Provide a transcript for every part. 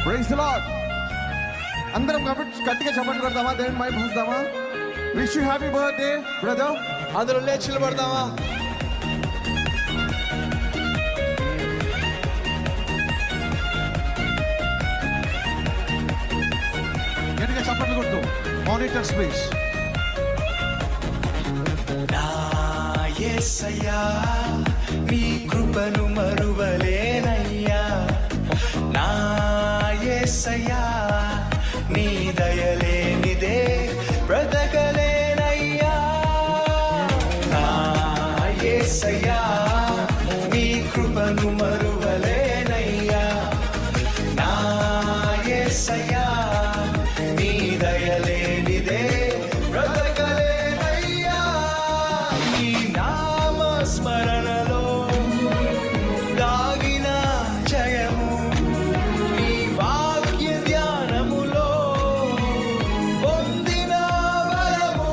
Praise the lord. అందరం కాబట్టి గట్టిగా చప్పట్లు కొడదామా, దేవుని మహిమపరుద్దామా. Wish you happy birthday brother. అందరూ లేచి నిలబడదామా. గట్టిగా చప్పట్లు కొడుతూ మానిటర్స్ ప్లీజ్. నా యేసయ్యా నీ కృపను మరువలేనయ్యా, నా యేసయ్యా నీ దయలేనిదే బ్రతకలేనయ్యా, నా యేసయ్యా నీ కృపను మరువలేనయ్యా, నా యేసయ్యా నీ దయలేనిదే బ్రతకలేనయ్యా. నీ నామ స్మరణలో దాగిన జయము, నీ వాక్య ధ్యానములో పొందిన వరము,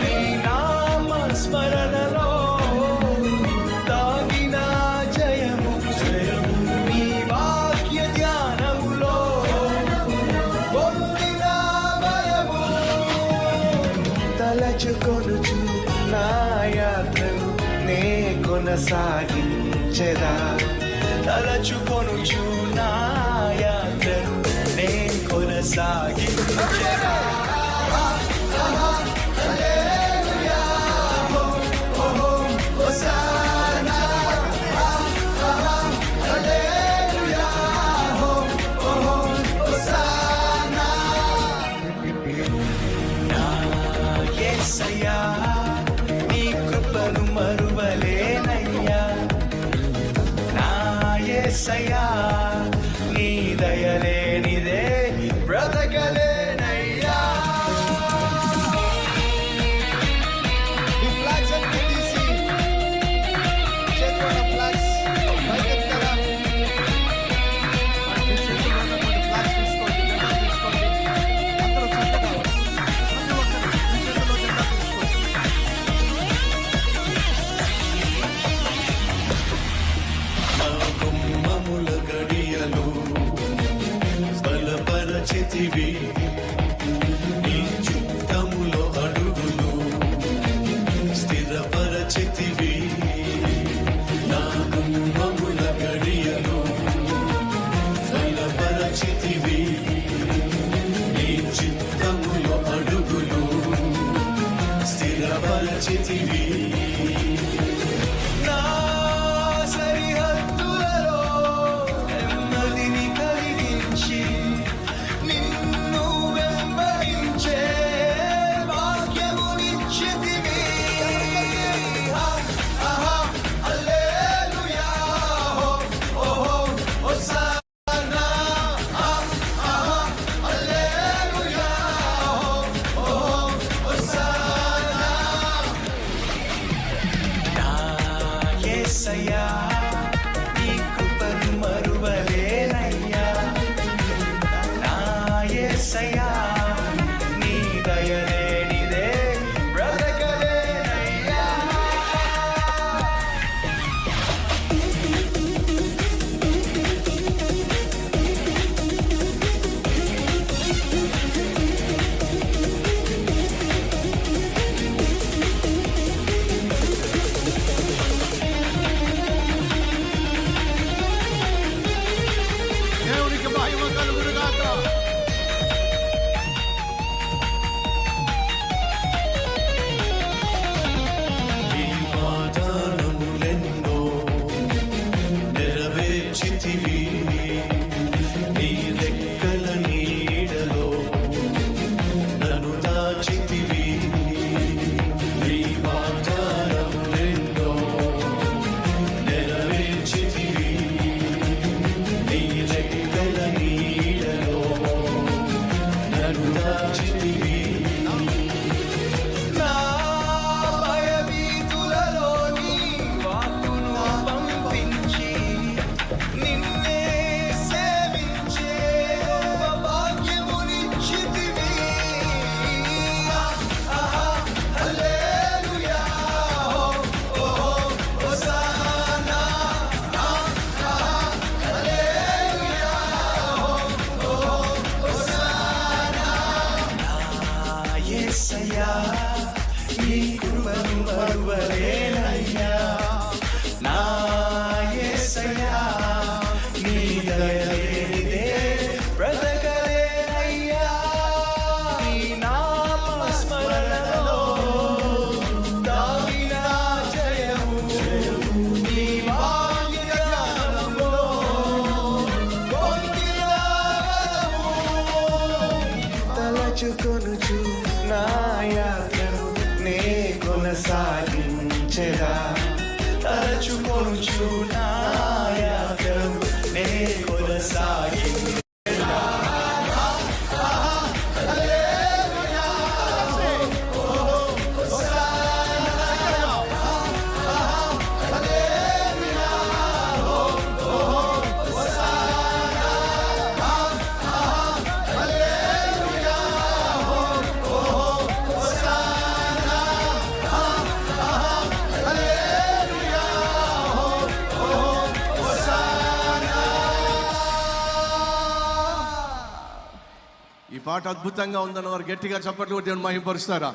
నీ నామ స్మరణలో దాగిన జయము, నీ వాక్య ధ్యానములో పొందిన వరము. తలచుకొనుచు నా యాత్రను నే కొనసాగించెదా, తలచుకొనుచు నా యాత్రను నే కొనసాగించెదా. హల్లెలూయా, ఓహో హోసానా, హల్లెలూయా, ఓహో హోసానా. నా యేసయ్యా నీ కృపను మరువలేనయ్యా, నా యేసయ్యా నీ దయలేనిదే బ్రతకలేనయ్యా. ఈ ఫ్లాగ్స్ అన్ని తీసి చేతిలో ఉన్న ఫ్లాగ్స్ పైకెత్తుతారా? ఫ్లాగ్స్ తీసుకోండి, జెండా తీసుకోండి. అందరూ చక్కగా ప్రతి ఒక్కరు మీ చేతిలో జెండా తీసుకోండి. నా గుమ్మముల గడియలు బలపరచితివి, నీ చిత్తములో అడుగులు స్థిరపరచితివి. నా గుమ్మముల గడియలు బలపరచితివి, నీ చిత్తములో అడుగులు స్థిరపరచితివి. నా సరిహద్దులలో నెమ్మదిని కలిగించి నిన్ను వెంబడించే భాగ్యమునిచ్చితివి. హల్లెలూయా, ఓహో హోసానా, హల్లెలూయా, ఓహో హోసానా. నా యేసయ్యా నీ కృపను మరువలేనయ్యా, నా యేసయ్యా నీ దయలేనిదే బ్రతకలేనయ్యా. నడుచుకొనుచు నా యాత్రను నే కొనసాగి ఈ పాట అద్భుతంగా ఉందని వారు గట్టిగా చప్పట్లు కొట్టి దేవుని మహిమపరుస్తారా?